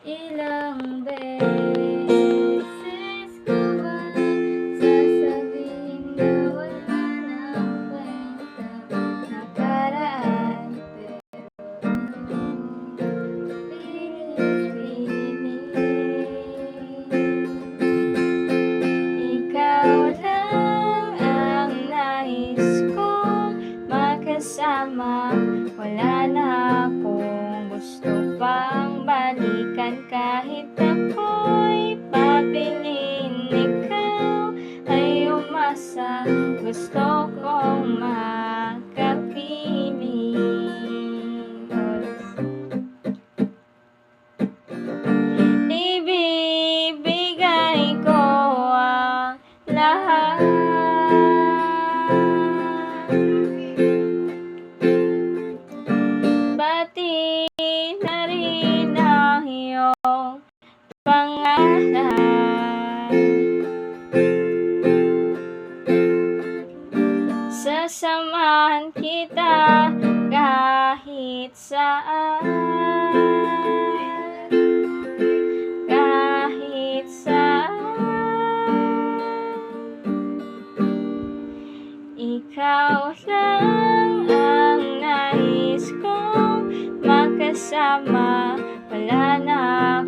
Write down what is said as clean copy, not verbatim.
Ilang beses ko ba sasabihin na wala nang kwenta nakaraan, pero pilit-pilit ikaw lang ang nais kong makasama. Wala na akong gusto pang balikan, kahit ako'y papiliin, ikaw ay umasa. Gusto kong makapiling, ibibigay ko ang lahat. Pati na rin ang iyong pangalan. Sasamahan kita kahit saan, kahit saan. Ikaw lang ang nais kong makasama. Wala na